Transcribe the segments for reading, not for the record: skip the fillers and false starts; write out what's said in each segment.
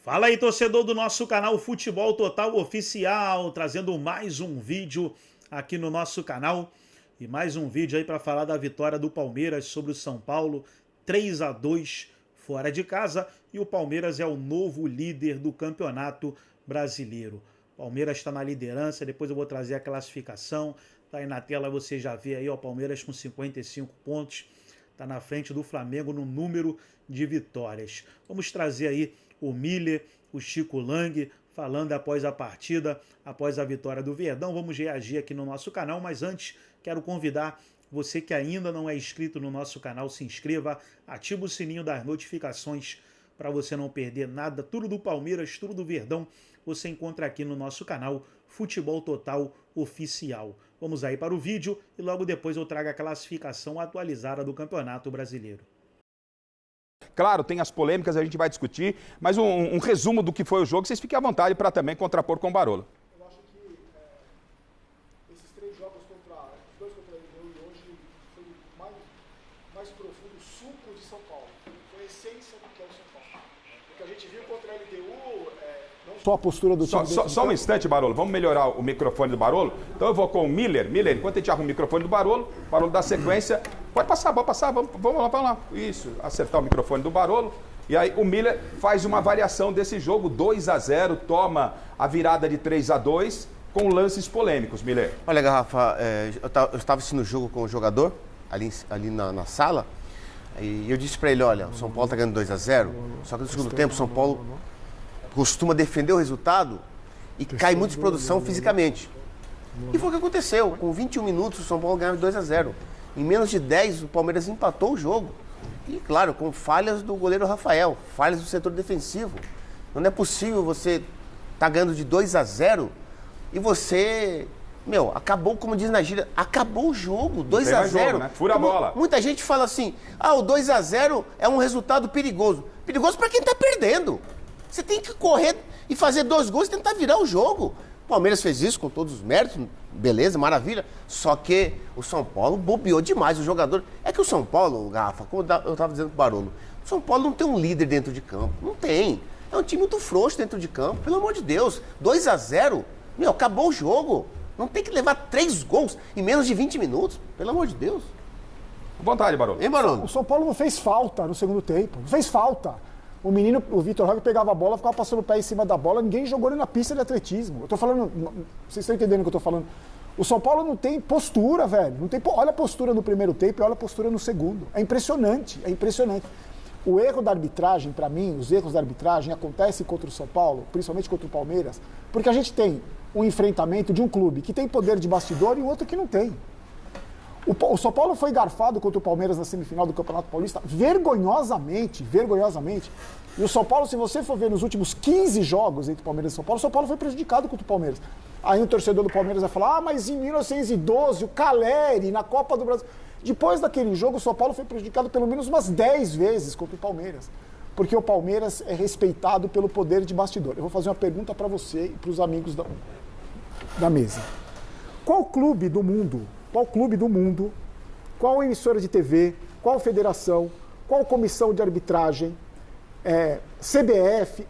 Fala aí, torcedor do nosso canal Futebol Total Oficial, trazendo mais um vídeo aqui no nosso canal. E mais um vídeo aí para falar da vitória do Palmeiras sobre o São Paulo, 3-2 fora de casa. E o Palmeiras é o novo líder do Campeonato Brasileiro. O Palmeiras está na liderança, depois eu vou trazer a classificação. Tá aí na tela, você já vê aí, ó, o Palmeiras com 55 pontos. Está na frente do Flamengo no número de vitórias. Vamos trazer aí o Miller, o Chico Lang, falando após a partida, após a vitória do Verdão. Vamos reagir aqui no nosso canal, mas antes quero convidar você que ainda não é inscrito no nosso canal, se inscreva, ativa o sininho das notificações para você não perder nada. Tudo do Palmeiras, tudo do Verdão, você encontra aqui no nosso canal Futebol Total Oficial. Vamos aí para o vídeo e logo depois eu trago a classificação atualizada do Campeonato Brasileiro. Claro, tem as polêmicas, a gente vai discutir, mas um resumo do que foi o jogo, vocês fiquem à vontade para também contrapor com o Barolo. Eu acho que esses três jogos os dois contra a LDU e hoje foi mais profundo o suco de São Paulo. Foi a essência do que é o São Paulo. O que a gente viu contra a LDU, não só a postura do time. Só um instante, Barolo, vamos melhorar o microfone do Barolo? Então eu vou com o Miller. Miller, enquanto a gente arruma o microfone do Barolo dá sequência. Pode passar, vamos lá. Isso, acertar o microfone do Barolo. E aí o Miller faz uma avaliação desse jogo, 2-0, toma a virada de 3-2 com lances polêmicos, Miller. Olha, Garrafa, eu estava assistindo o jogo com o jogador, ali na sala, e eu disse para ele, olha, o São Paulo está ganhando 2-0, só que no segundo tempo o São Paulo costuma defender o resultado e cai muito de produção fisicamente. E foi o que aconteceu, com 21 minutos o São Paulo ganhava 2-0. Em menos de 10 o Palmeiras empatou o jogo. E claro, com falhas do goleiro Rafael, falhas do setor defensivo. Não é possível você estar ganhando de 2-0 e você, acabou, como diz na gíria, acabou o jogo, 2-0. Né? Fura a bola. Muita gente fala assim, o 2-0 é um resultado perigoso. Perigoso para quem está perdendo. Você tem que correr e fazer 2 gols e tentar virar o jogo. O Palmeiras fez isso com todos os méritos, beleza, maravilha. Só que o São Paulo bobeou demais o jogador. É que o São Paulo, Garrafa, como eu estava dizendo pro Barolo, o São Paulo não tem um líder dentro de campo. Não tem. É um time muito frouxo dentro de campo, pelo amor de Deus. 2-0, acabou o jogo. Não tem que levar 3 gols em menos de 20 minutos, pelo amor de Deus. Com vontade, Barolo. Hein, Barolo? O São Paulo não fez falta no segundo tempo, não fez falta. O menino, o Vitor Roque, pegava a bola, ficava passando o pé em cima da bola, ninguém jogou ele na pista de atletismo. Eu tô falando, vocês estão entendendo o que eu tô falando? O São Paulo não tem postura, velho. Olha a postura no primeiro tempo e olha a postura no segundo. É impressionante, é impressionante. O erro da arbitragem, para mim, os erros da arbitragem acontecem contra o São Paulo, principalmente contra o Palmeiras, porque a gente tem um enfrentamento de um clube que tem poder de bastidor e o outro que não tem. O São Paulo foi garfado contra o Palmeiras na semifinal do Campeonato Paulista vergonhosamente. E o São Paulo, se você for ver nos últimos 15 jogos entre Palmeiras e São Paulo foi prejudicado contra o Palmeiras. Aí o torcedor do Palmeiras vai falar, mas em 1912, o Caleri, na Copa do Brasil... Depois daquele jogo, o São Paulo foi prejudicado pelo menos umas 10 vezes contra o Palmeiras. Porque o Palmeiras é respeitado pelo poder de bastidor. Eu vou fazer uma pergunta para você e para os amigos da mesa. Qual clube do mundo, qual emissora de TV, qual federação, qual comissão de arbitragem, CBF,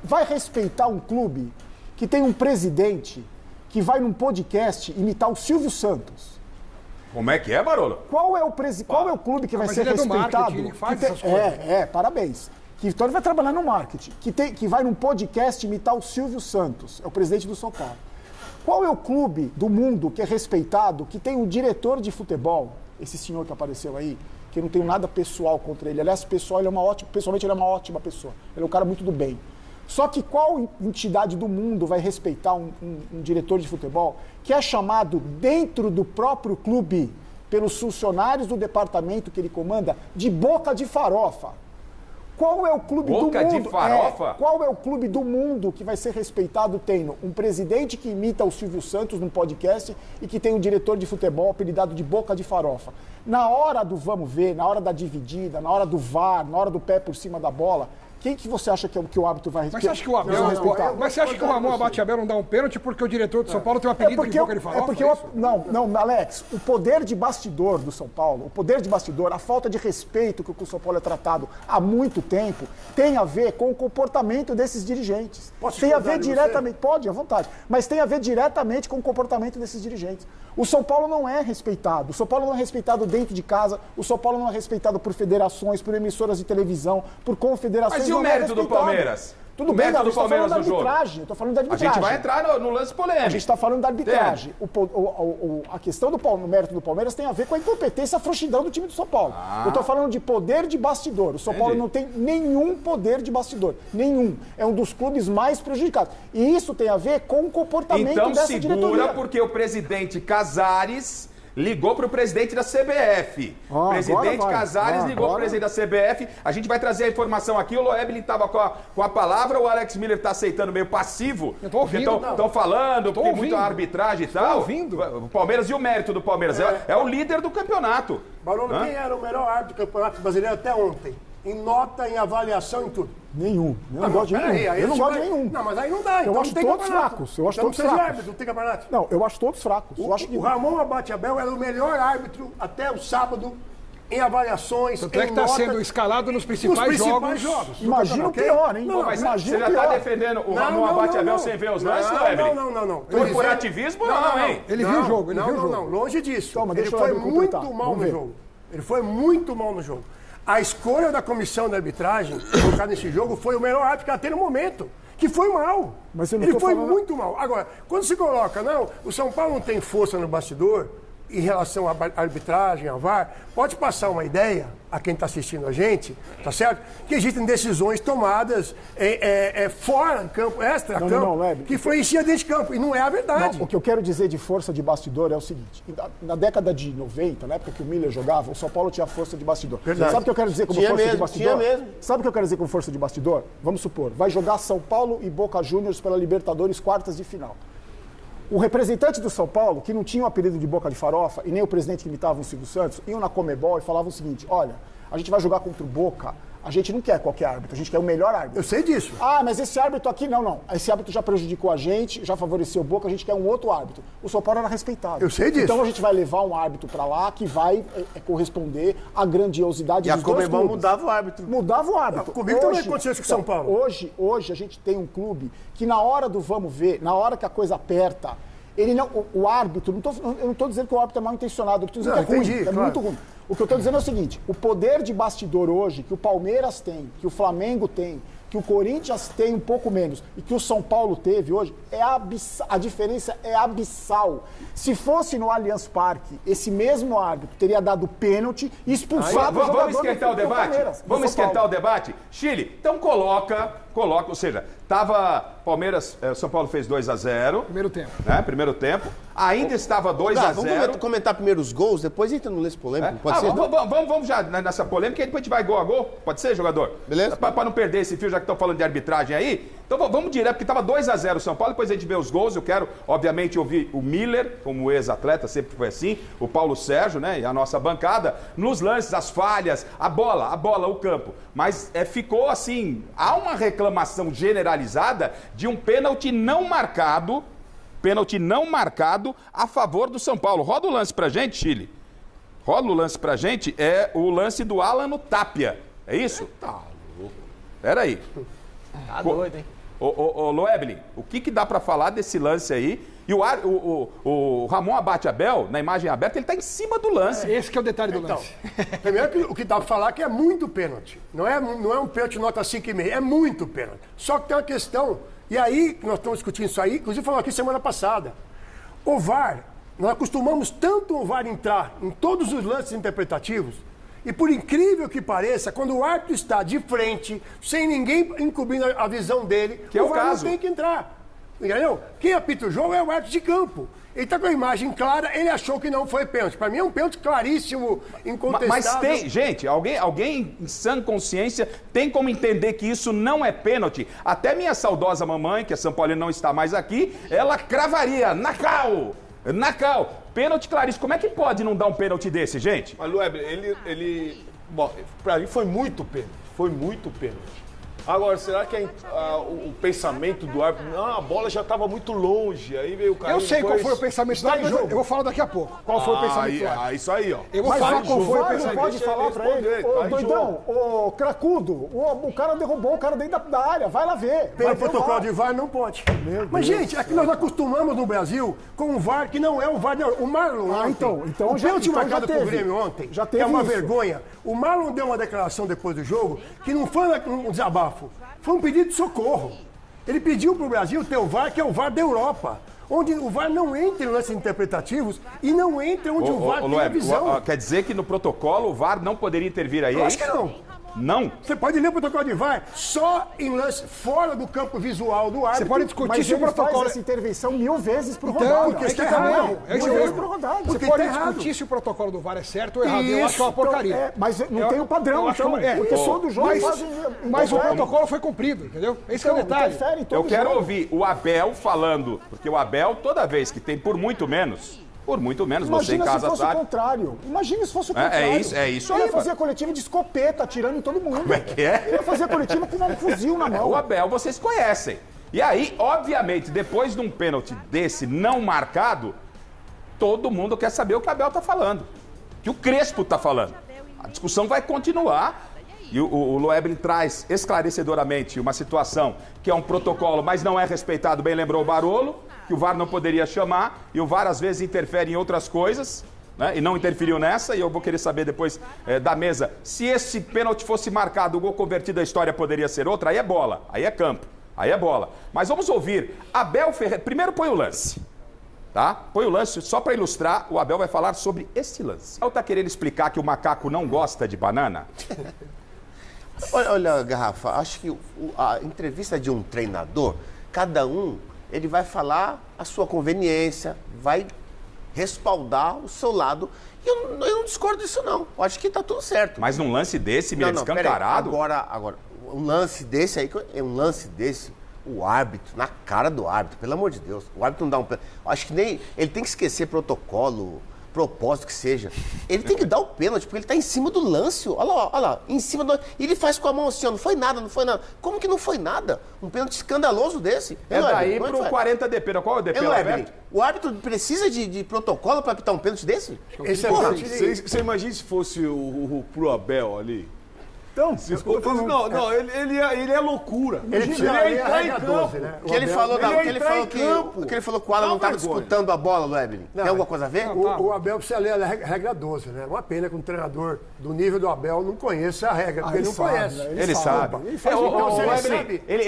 vai respeitar um clube que tem um presidente que vai num podcast imitar o Silvio Santos? Como é que é, Barolo? Qual é o clube que vai ser respeitado? Ele faz essas coisas. Parabéns. Então ele vai trabalhar no marketing, que vai num podcast imitar o Silvio Santos, é o presidente do São Paulo. Qual é o clube do mundo que é respeitado, que tem um diretor de futebol, esse senhor que apareceu aí, que eu não tenho nada pessoal contra ele, aliás, pessoalmente ele é uma ótima pessoa, ele é um cara muito do bem. Só que qual entidade do mundo vai respeitar um diretor de futebol que é chamado dentro do próprio clube, pelos funcionários do departamento que ele comanda, de boca de farofa? Qual é o clube do mundo? Boca de farofa? Qual é o clube do mundo que vai ser respeitado tendo um presidente que imita o Silvio Santos num podcast e que tem um diretor de futebol apelidado de boca de farofa? Na hora do vamos ver, na hora da dividida, na hora do VAR, na hora do pé por cima da bola, Quem que você acha que o árbitro vai Mas você acha que o Abel Mas você acha que o Ramon Abate-Abel não dá um pênalti porque o diretor do São Paulo tem um apelido de boca de farofa? Não, Alex, o poder de bastidor do São Paulo, a falta de respeito que o São Paulo é tratado há muito tempo, tem a ver com o comportamento desses dirigentes. Tem a ver diretamente, pode, à vontade, mas tem a ver diretamente com o comportamento desses dirigentes. O São Paulo não é respeitado. O São Paulo não é respeitado dentro de casa. O São Paulo não é respeitado por federações, por emissoras de televisão, por confederações. Mas e o mérito do Palmeiras? Tudo bem, Davi, eu estou falando da arbitragem. Eu tô falando da arbitragem. A gente vai entrar no lance polêmico. A gente está falando da arbitragem. A questão do mérito do Palmeiras tem a ver com a incompetência e a frouxidão do time do São Paulo. Eu estou falando de poder de bastidor. O São Paulo não tem nenhum poder de bastidor. Nenhum. É um dos clubes mais prejudicados. E isso tem a ver com o comportamento dessa diretoria. Então segura, porque o presidente Casares ligou para o presidente da CBF. O presidente Casares ligou para o presidente da CBF. A gente vai trazer a informação aqui. O Loebli estava com a palavra, o Alex Miller está aceitando meio passivo. Eu tô ouvindo. Estão falando, porque muita arbitragem e tal. Ouvindo. O Palmeiras e o mérito do Palmeiras. É o líder do campeonato. Barolo, quem era o melhor árbitro do Campeonato Brasileiro até ontem? Em nota, em avaliação, em tudo. Nenhum. Eu não gosto de nenhum. Eu não gosto de nenhum. Não, mas aí não dá. Eu acho todos fracos. Eu acho todos fracos. Árbitro, não tem campeonato. Não, eu acho todos fracos. O Ramon Abate-Abel era o melhor árbitro até o sábado em avaliações, Tanto é que está sendo escalado nos principais jogos. Imagina o pior, hein? Não, mas você já está defendendo o Ramon Abate-Abel sem ver os lances, Loebli? Não. Foi por ativismo? Não, hein? Ele viu o jogo, Não, longe disso. Ele foi muito mal no jogo. Ele foi muito mal no jogo. A escolha da comissão de arbitragem, colocar nesse jogo, foi o melhor árbitro que ela tem no momento. Que foi mal. Ele foi muito mal. Agora, quando se coloca, não, o São Paulo não tem força no bastidor, em relação à arbitragem, à VAR, pode passar uma ideia a quem está assistindo a gente, tá certo? Que existem decisões tomadas fora, campo, extra-campo, que influencia dentro de campo. E não é a verdade. Não, o que eu quero dizer de força de bastidor é o seguinte: na década de 90, na época que o Miller jogava, o São Paulo tinha força de bastidor. Verdade. Sabe o que eu quero dizer como força de bastidor? Sabe o que eu quero dizer como força de bastidor? Vamos supor, vai jogar São Paulo e Boca Juniors pela Libertadores quartas de final. O representante do São Paulo, que não tinha o apelido de boca de farofa, e nem o presidente que imitava o Silvio Santos, iam na Comebol e falavam o seguinte: olha, a gente vai jogar contra o Boca, a gente não quer qualquer árbitro, a gente quer o melhor árbitro. Eu sei disso. Ah, mas esse árbitro aqui, não. Esse árbitro já prejudicou a gente, já favoreceu o Boca, a gente quer um outro árbitro. O São Paulo era respeitado. Eu sei disso. Então a gente vai levar um árbitro pra lá que vai corresponder à grandiosidade dos dois clubes. E a Comebol mudava o árbitro. Mudava o árbitro. Comigo também aconteceu isso com o São Paulo. Hoje a gente tem um clube que na hora do vamos ver, na hora que a coisa aperta, ele não, o árbitro, eu não estou dizendo que o árbitro é mal intencionado, eu estou dizendo que é ruim, é muito ruim. O que eu estou dizendo é o seguinte: o poder de bastidor hoje, que o Palmeiras tem, que o Flamengo tem, que o Corinthians tem um pouco menos e que o São Paulo teve hoje, a diferença é abissal. Se fosse no Allianz Parque, esse mesmo árbitro teria dado pênalti e expulsado o jogador. Vamos esquentar o debate? Vamos esquentar o debate? Chile, então coloca, ou seja, tava Palmeiras, São Paulo fez 2-0. Primeiro tempo. Né? Primeiro tempo. Ainda estava 2-0. Vamos comentar primeiro os gols, depois entra no lance polêmico. Pode ser? Vamos já nessa polêmica e depois a gente vai gol a gol. Pode ser, jogador? Beleza. Para não perder esse fio, já que estão falando de arbitragem aí. Então vamos direto, porque estava 2-0 o São Paulo, depois a gente vê os gols. Eu quero, obviamente, ouvir o Miller, como ex-atleta, sempre foi assim, o Paulo Sérgio, né, e a nossa bancada, nos lances, as falhas, a bola, o campo. Mas ficou assim, há uma reclamação generalizada de um pênalti não marcado a favor do São Paulo. Roda o lance pra gente, Chile. Roda o lance pra gente, é o lance do Alan Tapia. É isso? Tá louco. Peraí. Tá doido, hein? Ô Loebli, o que dá pra falar desse lance aí? E o Ramon Abate-Abel, na imagem aberta, ele tá em cima do lance. Esse que é o detalhe do lance. Primeiro, o que dá pra falar é que é muito pênalti. Não é um pênalti nota 5,5, é muito pênalti. Só que tem uma questão, e aí nós estamos discutindo isso aí, inclusive falamos aqui semana passada. O VAR, nós acostumamos tanto o VAR entrar em todos os lances interpretativos, e por incrível que pareça, quando o árbitro está de frente, sem ninguém encobrindo a visão dele, que o VAR não tem que entrar. Entendeu? Quem apita o jogo é o árbitro de campo. Ele está com a imagem clara, ele achou que não foi pênalti. Para mim é um pênalti claríssimo, incontestável. Mas tem, gente, alguém em sã consciência tem como entender que isso não é pênalti? Até minha saudosa mamãe, que a São Paulo não está mais aqui, ela cravaria, Nacau, pênalti claríssimo. Como é que pode não dar um pênalti desse, gente? Mas, Lueb, ele bom, pra mim foi muito pênalti. Agora, será que o pensamento do árbitro... Não, a bola já estava muito longe, aí veio o cara... Eu sei qual foi o pensamento do árbitro, eu vou falar daqui a pouco. Qual foi o pensamento do árbitro? Isso aí, ó. Eu vou falar qual foi o pensamento. Pode falar pra ele, ô doidão, ô cracudo, o cara derrubou o cara dentro da área, vai lá ver. Pelo protocolo de VAR não pode. Mas, gente, é que nós acostumamos no Brasil com um VAR que não é o VAR. O Marlon o pênalti marcado pro Grêmio ontem, que é uma vergonha. O Marlon deu uma declaração depois do jogo que não foi um desabafo, foi um pedido de socorro. Ele pediu pro Brasil ter o VAR, que é o VAR da Europa, onde o VAR não entra em lances interpretativos e não entra onde o VAR tem a visão. Quer dizer que no protocolo o VAR não poderia intervir aí? Eu acho que não. Não? Você pode ler o protocolo de VAR só em lance fora do campo visual do árbitro. Você pode discutir se o protocolo faz essa intervenção 1000 vezes por rodada. Porque está errado. Você pode discutir se o protocolo do VAR é certo ou errado. Eu acho que é uma porcaria. Mas não tem o padrão, porque todo jogo mas o protocolo foi cumprido, entendeu? Esse é o detalhe. Eu quero ouvir o Abel falando, porque o Abel, toda vez que tem por muito menos, você em casa sabe. Imagina se fosse o contrário. Imagina se fosse o contrário. É isso aí. Ele ia fazer a coletiva de escopeta, atirando em todo mundo. Como é que é? Ele ia fazer a coletiva com um fuzil na mão. O Abel, vocês conhecem. E aí, obviamente, depois de um pênalti desse não marcado, todo mundo quer saber o que o Abel tá falando. O que o Crespo tá falando. A discussão vai continuar. E o Loeblin traz esclarecedoramente uma situação que é um protocolo, mas não é respeitado, bem lembrou o Barolo, que o VAR não poderia chamar, e o VAR às vezes interfere em outras coisas, né? E não interferiu nessa, e eu vou querer saber depois da mesa, se esse pênalti fosse marcado, o gol convertido, a história poderia ser outra, aí é bola, aí é campo, aí é bola. Mas vamos ouvir Abel Ferreira, primeiro põe o lance. Tá? Põe o lance, só para ilustrar, o Abel vai falar sobre esse lance. Abel tá querendo explicar que o macaco não gosta de banana? Olha, Garrafa, acho que a entrevista de um treinador, cada um, ele vai falar a sua conveniência, vai respaldar o seu lado. E eu não discordo disso, não. Eu acho que tá tudo certo. Mas num lance desse, Miller, escancarado... Agora, um lance desse aí, o árbitro, na cara do árbitro, pelo amor de Deus, o árbitro não dá um... Acho que nem... Ele tem que esquecer protocolo, propósito que seja. Ele tem que dar o pênalti, porque ele tá em cima do lance. Olha lá, em cima do... E ele faz com a mão assim, ó, não foi nada. Como que não foi nada? Um pênalti escandaloso desse. Daí pro 40 DP. Qual é o DP lá, Alberto? O árbitro precisa de protocolo para apitar um pênalti desse? Você imagina se fosse pro Abel ali? Então, ele é loucura. Ele ia entrar em campo. Que ele falou que o Alan não estava disputando a bola, Loeblin. Tem alguma coisa a ver? O Abel precisa ler a regra 12, né? Uma pena que um treinador do nível do Abel não conheça a regra, porque ele não conhece. Ele sabe.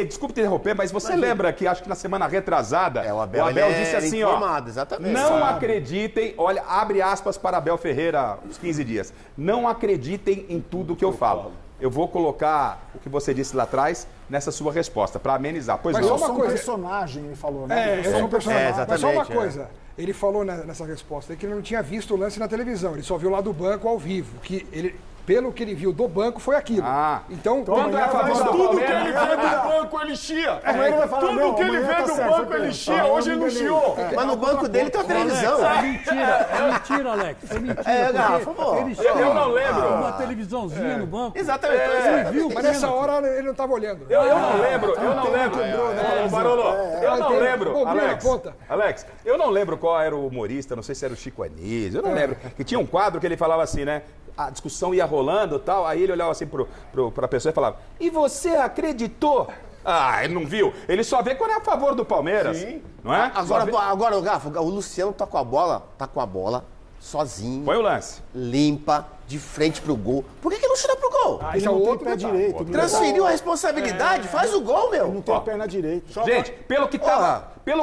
Desculpe te interromper, mas você lembra que acho que na semana retrasada, o Abel disse assim, exatamente. Não acreditem, olha, abre aspas para Abel Ferreira, uns 15 dias. Não acreditem em tudo que eu falo. Eu vou colocar o que você disse lá atrás nessa sua resposta, para amenizar. Pois não. Só um personagem, ele falou, né? É um personagem. Mas só uma coisa, ele falou nessa resposta que ele não tinha visto o lance na televisão, ele só viu lá do banco ao vivo, que ele... Pelo que ele viu do banco, foi aquilo. Então, quando é a favor do tudo que ele vê do banco, ele chia. Tudo que ele vê do banco, ele chia. Hoje ele não chiou. Mas no banco dele tem uma televisão. É mentira, Alex. É mentira. Eu não lembro. Uma televisãozinha no banco. Exatamente. Ele viu, mas nessa hora ele não estava olhando. Eu não lembro. Barolo, eu não lembro. Alex, eu não lembro qual era o humorista, não sei se era o Chico Anísio, eu não lembro. Que tinha um quadro que ele falava assim, né? A discussão ia rolando e tal, aí ele olhava assim pra pessoa e falava: e você acreditou? Ele não viu. Ele só vê quando é a favor do Palmeiras. Sim. Não é? Agora, Gafa, o Luciano tá com a bola sozinho. Põe o lance. Limpa, de frente pro gol. Por que não chuta pro gol? Ele não tem pé direito. Transferiu a responsabilidade, faz o gol, meu. Não tem perna direita. Gente, pelo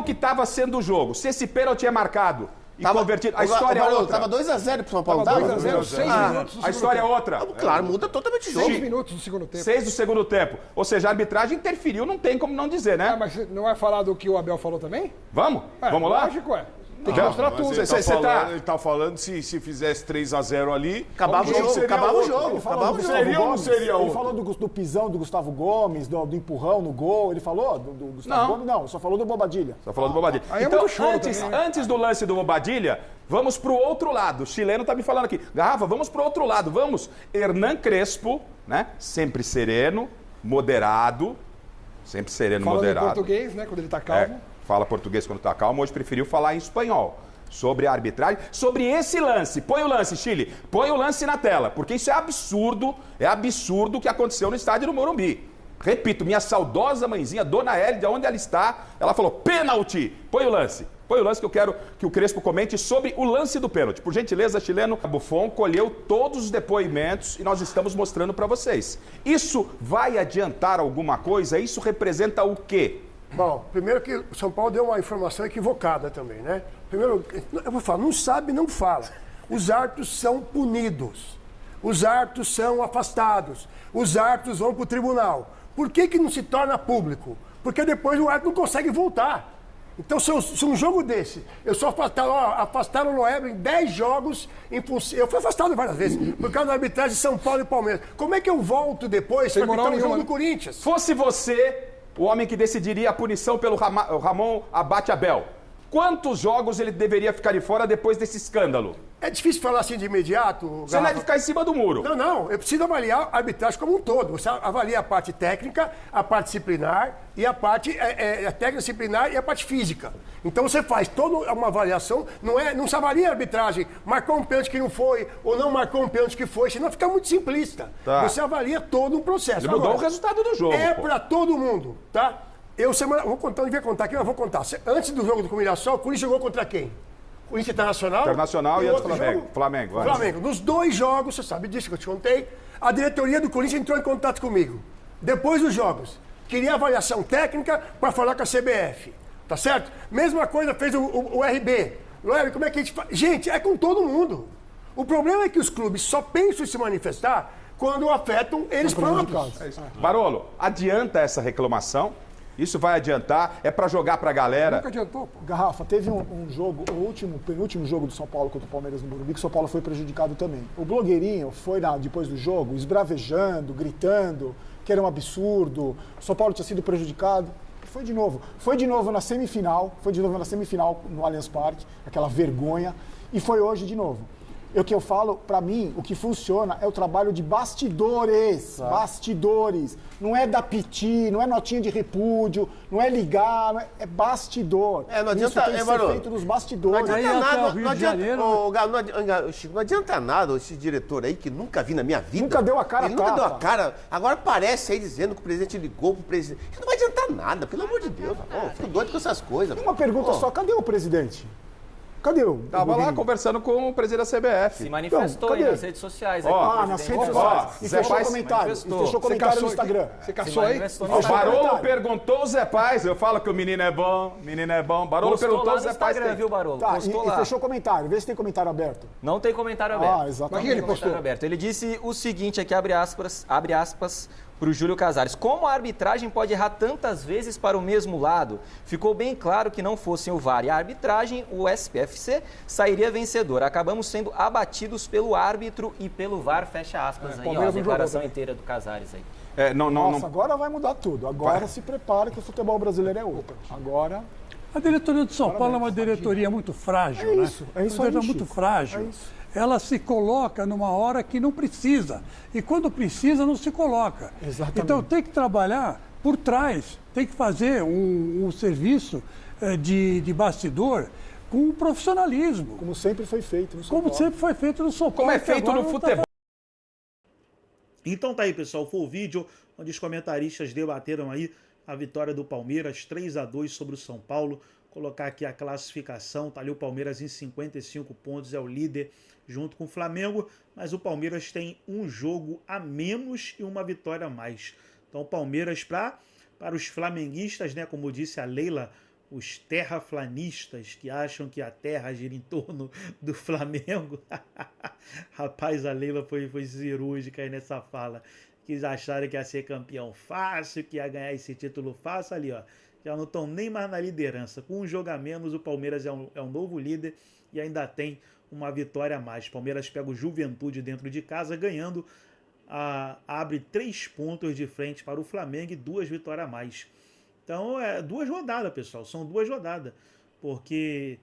que tava sendo o jogo, se esse pênalti é marcado e convertido, a história é outra. Tava 2-0 pro São Paulo. 2-0, 6 minutos. A história é outra. Claro, muda totalmente o jogo. 6 minutos do segundo tempo. 6 do segundo tempo. Ou seja, a arbitragem interferiu, não tem como não dizer, né? Mas não é falar do que o Abel falou também? Vamos? Vamos lá? Lógico, Tem que mostrar tudo. Ele tá falando se fizesse 3-0 ali... Acabava o jogo. Seria ou não seria outro? Ele falou do pisão do Gustavo Gomes, do empurrão no gol. Ele falou do Gustavo Gomes? Não, só falou do Bobadilha. Só falou do Bobadilha. Então, antes do lance do Bobadilha, vamos pro outro lado. O chileno tá me falando aqui. Garrafa, vamos pro outro lado. Vamos. Hernan Crespo, né? Sempre sereno. moderado, sempre sereno, Fala moderado. em português, né, quando ele está calmo. Fala português quando está calmo, hoje preferiu falar em espanhol. Sobre a arbitragem, sobre esse lance. Põe o lance, Chile. Põe o lance na tela, porque isso é absurdo o que aconteceu no estádio do Morumbi. Repito, minha saudosa mãezinha, Dona Hélida, onde ela está, ela falou, pênalti. Põe o lance que eu quero que o Crespo comente sobre o lance do pênalti. Por gentileza, chileno, a Buffon colheu todos os depoimentos e nós estamos mostrando para vocês. Isso vai adiantar alguma coisa? Isso representa o quê? Bom, primeiro que o São Paulo deu uma informação equivocada também, né? Primeiro, eu vou falar, não sabe, não fala. Os árbitros são punidos. Os árbitros são afastados. Os árbitros vão para o tribunal. Por que não se torna público? Porque depois o árbitro não consegue voltar. Então, se um jogo desse, eu sou afastaram o Noébrio em 10 jogos, eu fui afastado várias vezes, por causa da arbitragem de São Paulo e Palmeiras. Como é que eu volto depois para apitar o jogo do Corinthians? Fosse você o homem que decidiria a punição pelo Ramon Abate Abel, quantos jogos ele deveria ficar de fora depois desse escândalo? É difícil falar assim de imediato. Você não deve ficar em cima do muro. Não. Eu preciso avaliar a arbitragem como um todo. Você avalia a parte técnica, a parte disciplinar e a parte a técnica disciplinar e a parte física. Então você faz toda uma avaliação. Não se avalia a arbitragem. Marcou um pênalti que não foi ou não marcou um pênalti que foi. Senão fica muito simplista. Tá. Você avalia todo o processo. Ele mudou o resultado do jogo. É para todo mundo, tá? Vou contar, não devia contar aqui, mas vou contar. Antes do jogo do Mirassol, o Corinthians jogou contra quem? Corinthians Internacional. Internacional e antes Flamengo. Flamengo. Nos 2 jogos, você sabe disso que eu te contei, a diretoria do Corinthians entrou em contato comigo. Depois dos jogos. Queria avaliação técnica para falar com a CBF. Tá certo? Mesma coisa fez o RB. Como é que a gente faz? Gente, é com todo mundo. O problema é que os clubes só pensam em se manifestar quando afetam eles próprios. Barolo, adianta essa reclamação? Isso vai adiantar? É para jogar para a galera? Nunca adiantou, pô. Garrafa, teve um jogo, o penúltimo jogo do São Paulo contra o Palmeiras no Morumbi, que o São Paulo foi prejudicado também. O blogueirinho foi depois do jogo, esbravejando, gritando, que era um absurdo, o São Paulo tinha sido prejudicado. Foi de novo na semifinal, no Allianz Parque, aquela vergonha, e foi hoje de novo. O que eu falo, para mim, o que funciona é o trabalho de bastidores. Tá. Bastidores. Não é dar piti, não é notinha de repúdio, não é ligar, é bastidor. Não adianta, isso tem que ser feito nos bastidores. Não adianta nada, não adianta nada esse diretor aí que nunca vi na minha vida. Nunca deu a cara. Ele nunca deu a cara. Agora aparece aí dizendo que o presidente ligou pro presidente. Isso não vai adiantar nada, pelo amor de Deus. Fico doido com essas coisas. Uma pergunta só, cadê o presidente? Cadê o? Tava lá conversando com o presidente da CBF. Se manifestou aí nas redes sociais. Nas redes sociais. E fechou comentário. Fechou comentário no Instagram. Você caçou aí? O Barolo perguntou o Zé Paz. Eu falo que o menino é bom, Barolo perguntou o Zé Paz. Viu, Barolo? Tá, e fechou comentário. Vê se tem comentário aberto. Não tem comentário aberto. Exatamente. Mas ele postou? Aberto. Ele disse o seguinte aqui, abre aspas para o Júlio Casares. Como a arbitragem pode errar tantas vezes para o mesmo lado? Ficou bem claro que não fossem o VAR e a arbitragem, o SPFC sairia vencedor. Acabamos sendo abatidos pelo árbitro e pelo VAR, fecha aspas aí, ó, a declaração inteira do Casares aí. Nossa, agora vai mudar tudo. Agora se prepara que o futebol brasileiro é outro. Agora... A diretoria do São Paulo é uma diretoria muito frágil, né? É isso uma aí, diretoria muito frágil. Ela se coloca numa hora que não precisa. E quando precisa, não se coloca. Exatamente. Então tem que trabalhar por trás. Tem que fazer um serviço de bastidor com profissionalismo. Como sempre foi feito no São Paulo. Como sempre foi feito no São Paulo. Como é feito no futebol. Então tá aí, pessoal. Foi o vídeo onde os comentaristas debateram aí a vitória do Palmeiras 3-2 sobre o São Paulo. Colocar aqui a classificação, tá ali o Palmeiras em 55 pontos, é o líder junto com o Flamengo, mas o Palmeiras tem um jogo a menos e uma vitória a mais. Então o Palmeiras para os flamenguistas, né, como disse a Leila, os terraflanistas que acham que a terra gira em torno do Flamengo. Rapaz, a Leila foi cirúrgica aí nessa fala. Quis acharem que ia ser campeão fácil, que ia ganhar esse título fácil ali, ó. Já não estão nem mais na liderança. Com um jogo a menos, o Palmeiras é um novo líder e ainda tem uma vitória a mais. O Palmeiras pega o Juventude dentro de casa, ganhando, abre 3 pontos de frente para o Flamengo e 2 vitórias a mais. Então, 2 rodadas, pessoal. São 2 rodadas. Porque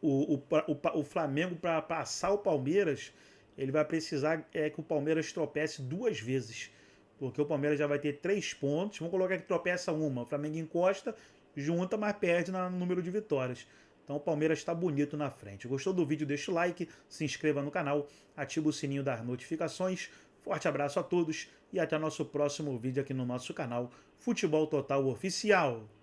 o Flamengo, para passar o Palmeiras, ele vai precisar que o Palmeiras tropece 2 vezes. porque o Palmeiras já vai ter 3 pontos. Vamos colocar que tropeça uma, o Flamengo encosta, junta, mas perde no número de vitórias. Então o Palmeiras está bonito na frente. Gostou do vídeo? Deixa o like, se inscreva no canal, ativa o sininho das notificações. Forte abraço a todos e até nosso próximo vídeo aqui no nosso canal Futebol Total Oficial.